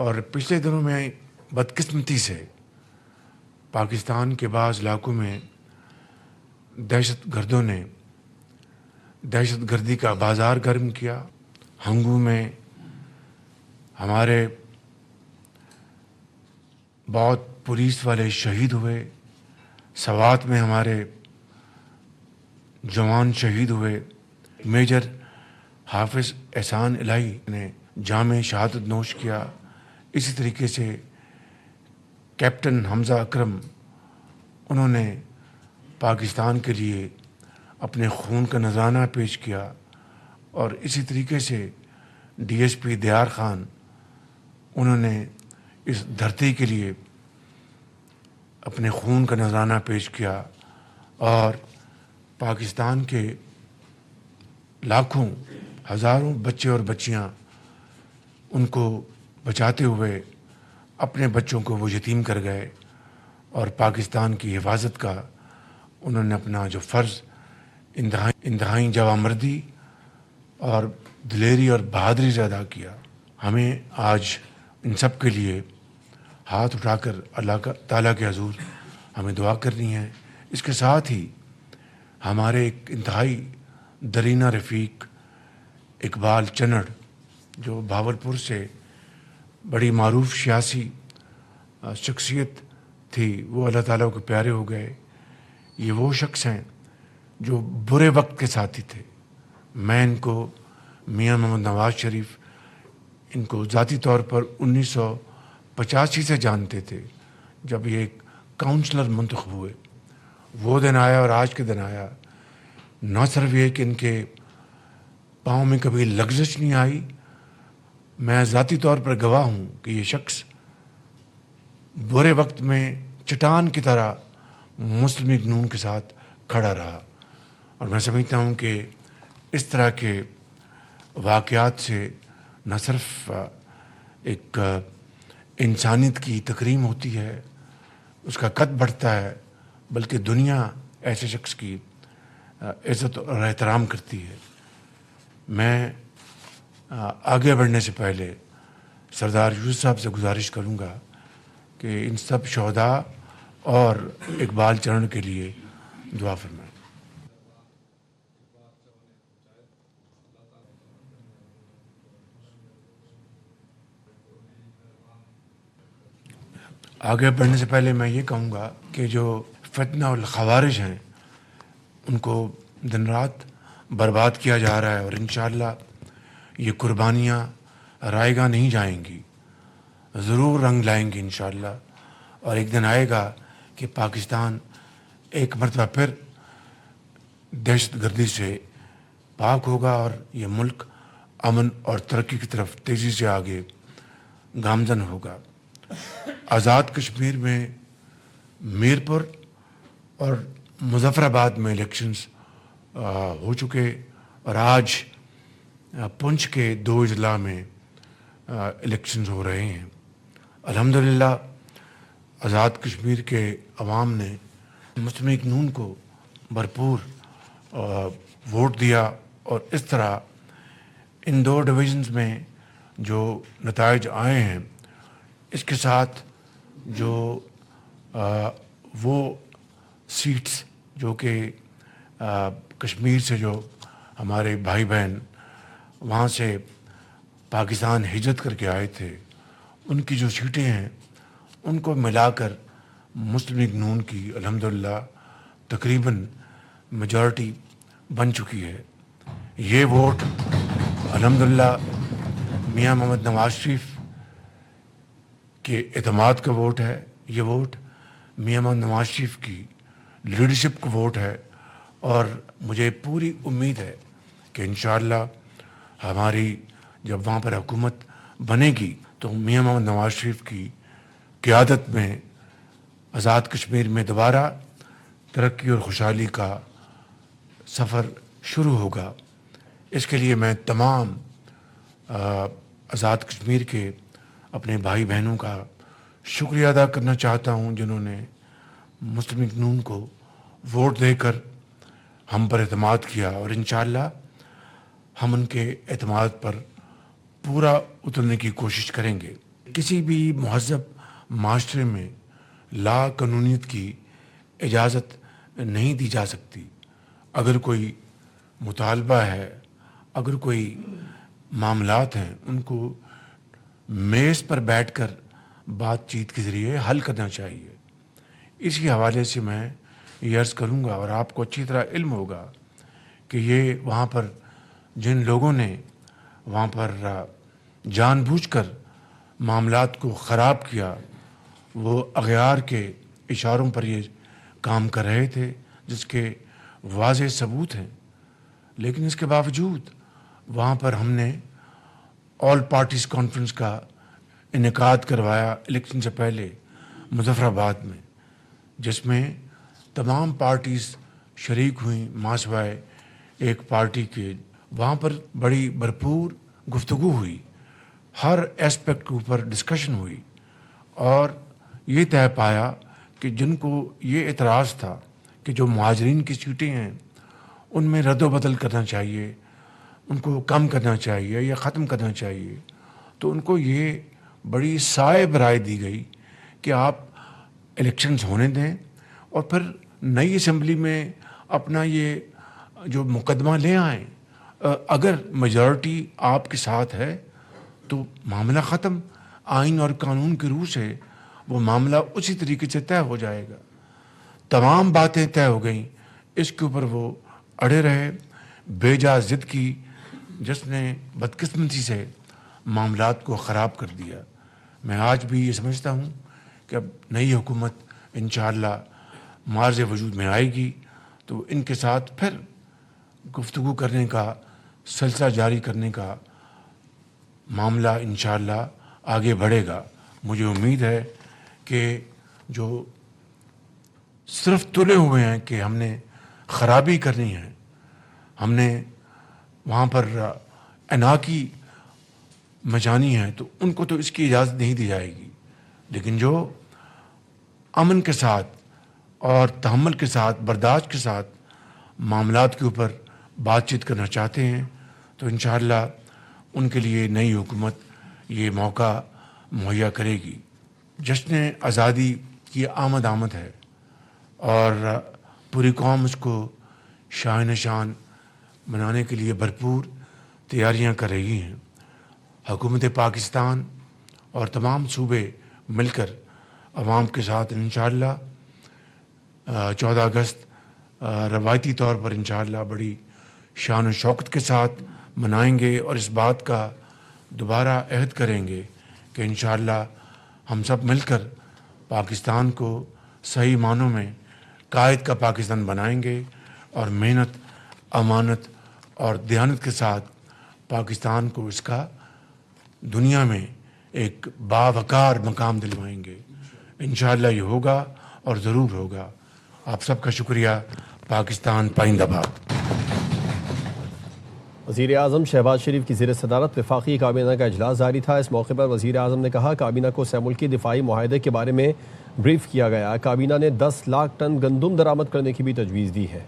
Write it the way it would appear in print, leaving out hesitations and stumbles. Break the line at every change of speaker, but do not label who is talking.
اور پچھلے دنوں میں بدقسمتی سے پاکستان کے بعض علاقوں میں دہشت گردوں نے دہشت گردی کا بازار گرم کیا. ہنگو میں ہمارے بہت پولیس والے شہید ہوئے. سوات میں ہمارے جوان شہید ہوئے. میجر حافظ احسان الہی نے جام شہادت نوش کیا. اسی طریقے سے کیپٹن حمزہ اکرم، انہوں نے پاکستان کے لیے اپنے خون کا نذرانہ پیش کیا. اور اسی طریقے سے ڈی ایس پی دیار خان، انہوں نے اس دھرتی کے لیے اپنے خون کا نذرانہ پیش کیا. اور پاکستان کے لاکھوں ہزاروں بچے اور بچیاں ان کو بچاتے ہوئے اپنے بچوں کو وہ یتیم کر گئے. اور پاکستان کی حفاظت کا انہوں نے اپنا جو فرض انتہائی جوانمردی اور دلیری اور بہادری سے ادا کیا. ہمیں آج ان سب کے لیے ہاتھ اٹھا کر اللہ تعالیٰ کے حضور ہمیں دعا کرنی ہے. اس کے ساتھ ہی ہمارے ایک انتہائی درینہ رفیق اقبال چنڑ، جو بھاولپور سے بڑی معروف سیاسی شخصیت تھی، وہ اللہ تعالیٰ کے پیارے ہو گئے. یہ وہ شخص ہیں جو برے وقت کے ساتھی تھے. میں ان کو میاں محمد نواز شریف ان کو ذاتی طور پر 1985 سے جانتے تھے، جب یہ ایک کاؤنسلر منتخب ہوئے. وہ دن آیا اور آج کے دن آیا. نہ صرف یہ کہ ان کے پاؤں میں کبھی لغزش نہیں آئی، میں ذاتی طور پر گواہ ہوں کہ یہ شخص برے وقت میں چٹان کی طرح مسلم لیگ نون کے ساتھ کھڑا رہا. اور میں سمجھتا ہوں کہ اس طرح کے واقعات سے نہ صرف ایک انسانیت کی تکریم ہوتی ہے، اس کا قد بڑھتا ہے، بلکہ دنیا ایسے شخص کی عزت اور احترام کرتی ہے. میں آگے بڑھنے سے پہلے سردار یوسف صاحب سے گزارش کروں گا کہ ان سب شہداء اور اقبال چنڑ کے لیے دعا فرمائیں. آگے بڑھنے سے پہلے میں یہ کہوں گا کہ جو فتنہ الخوارج ہیں ان کو دن رات برباد کیا جا رہا ہے، اور انشاءاللہ یہ قربانیاں رائے گاہ نہیں جائیں گی، ضرور رنگ لائیں گی انشاءاللہ. اور ایک دن آئے گا کہ پاکستان ایک مرتبہ پھر دہشت گردی سے پاک ہوگا اور یہ ملک امن اور ترقی کی طرف تیزی سے آگے گامزن ہوگا. آزاد کشمیر میں میرپور اور مظفر آباد میں الیکشنز ہو چکے، اور آج پنچ کے 2 اضلاع میں الیکشنز ہو رہے ہیں. الحمدللہ آزاد کشمیر کے عوام نے مسلم لیگ نون کو بھرپور ووٹ دیا، اور اس طرح ان 2 ڈویژنز میں جو نتائج آئے ہیں، اس کے ساتھ جو وہ سیٹس جو کہ کشمیر سے جو ہمارے بھائی بہن وہاں سے پاکستان ہجرت کر کے آئے تھے، ان کی جو سیٹیں ہیں ان کو ملا کر مسلم لیگ نون کی الحمدللہ تقریباً میجارٹی بن چکی ہے. یہ ووٹ الحمدللہ میاں محمد نواز شریف کے اعتماد کا ووٹ ہے. یہ ووٹ میاں محمد نواز شریف کی لیڈرشپ کا ووٹ ہے، اور مجھے پوری امید ہے کہ انشاءاللہ ہماری جب وہاں پر حکومت بنے گی تو میاں محمد نواز شریف کی قیادت میں آزاد کشمیر میں دوبارہ ترقی اور خوشحالی کا سفر شروع ہوگا. اس کے لیے میں تمام آزاد کشمیر کے اپنے بھائی بہنوں کا شکریہ ادا کرنا چاہتا ہوں، جنہوں نے مسلم لیگ نون کو ووٹ دے کر ہم پر اعتماد کیا، اور انشاءاللہ ہم ان کے اعتماد پر پورا اترنے کی کوشش کریں گے. کسی بھی مہذب معاشرے میں لا قانونیت کی اجازت نہیں دی جا سکتی. اگر کوئی مطالبہ ہے، اگر کوئی معاملات ہیں، ان کو میز پر بیٹھ کر بات چیت کے ذریعے حل کرنا چاہیے. اسی حوالے سے میں یہ عرض کروں گا، اور آپ کو اچھی طرح علم ہوگا کہ یہ وہاں پر جن لوگوں نے وہاں پر جان بوجھ کر معاملات کو خراب کیا، وہ اغیار کے اشاروں پر یہ کام کر رہے تھے، جس کے واضح ثبوت ہیں. لیکن اس کے باوجود وہاں پر ہم نے آل پارٹیز کانفرنس کا انعقاد کروایا الیکشن سے پہلے مظفر آباد میں، جس میں تمام پارٹیز شریک ہوئیں ماں سوائے ایک پارٹی کے. وہاں پر بڑی بھرپور گفتگو ہوئی، ہر ایسپیکٹ کے اوپر ڈسکشن ہوئی، اور یہ طے پایا کہ جن کو یہ اعتراض تھا کہ جو مہاجرین کی سیٹیں ہیں ان میں رد و بدل کرنا چاہیے، ان کو کم کرنا چاہیے یا ختم کرنا چاہیے، تو ان کو یہ بڑی صائب رائے دی گئی کہ آپ الیکشنز ہونے دیں اور پھر نئی اسمبلی میں اپنا یہ جو مقدمہ لے آئیں. اگر میجورٹی آپ کے ساتھ ہے تو معاملہ ختم، آئین اور قانون کی روح سے وہ معاملہ اسی طریقے سے طے ہو جائے گا. تمام باتیں طے ہو گئیں، اس کے اوپر وہ اڑے رہے، بے جا ضد کی، جس نے بدقسمتی سے معاملات کو خراب کر دیا. میں آج بھی یہ سمجھتا ہوں کہ اب نئی حکومت انشاءاللہ معرض وجود میں آئے گی تو ان کے ساتھ پھر گفتگو کرنے کا سلسلہ جاری کرنے کا معاملہ انشاءاللہ آگے بڑھے گا. مجھے امید ہے کہ جو صرف تلے ہوئے ہیں کہ ہم نے خرابی کرنی ہے، ہم نے وہاں پر اناکی مچانی ہے، تو ان کو تو اس کی اجازت نہیں دی جائے گی. لیکن جو امن کے ساتھ اور تحمل کے ساتھ، برداشت کے ساتھ معاملات کے اوپر بات چیت کرنا چاہتے ہیں تو انشاءاللہ ان کے لیے نئی حکومت یہ موقع مہیا کرے گی. جشن آزادی کی آمد ہے اور پوری قوم اس کو شان شان منانے کے لیے بھرپور تیاریاں کر رہی ہیں. حکومت پاکستان اور تمام صوبے مل کر عوام کے ساتھ انشاءاللہ 14 اگست روایتی طور پر انشاءاللہ بڑی شان و شوکت کے ساتھ منائیں گے، اور اس بات کا دوبارہ عہد کریں گے کہ انشاءاللہ ہم سب مل کر پاکستان کو صحیح معنوں میں قائد کا پاکستان بنائیں گے، اور محنت، امانت اور دیانت کے ساتھ پاکستان کو اس کا دنیا میں ایک باوقار مقام دلوائیں گے. انشاءاللہ یہ ہوگا اور ضرور ہوگا. آپ سب کا شکریہ. پاکستان پائندہ باد.
وزیر اعظم شہباز شریف کی زیر صدارت وفاقی کابینہ کا اجلاس جاری تھا. اس موقع پر وزیر اعظم نے کہا کابینہ کو سہ ملکی دفاعی معاہدے کے بارے میں بریف کیا گیا. کابینہ نے 10 لاکھ ٹن گندم درآمد کرنے کی بھی تجویز دی ہے.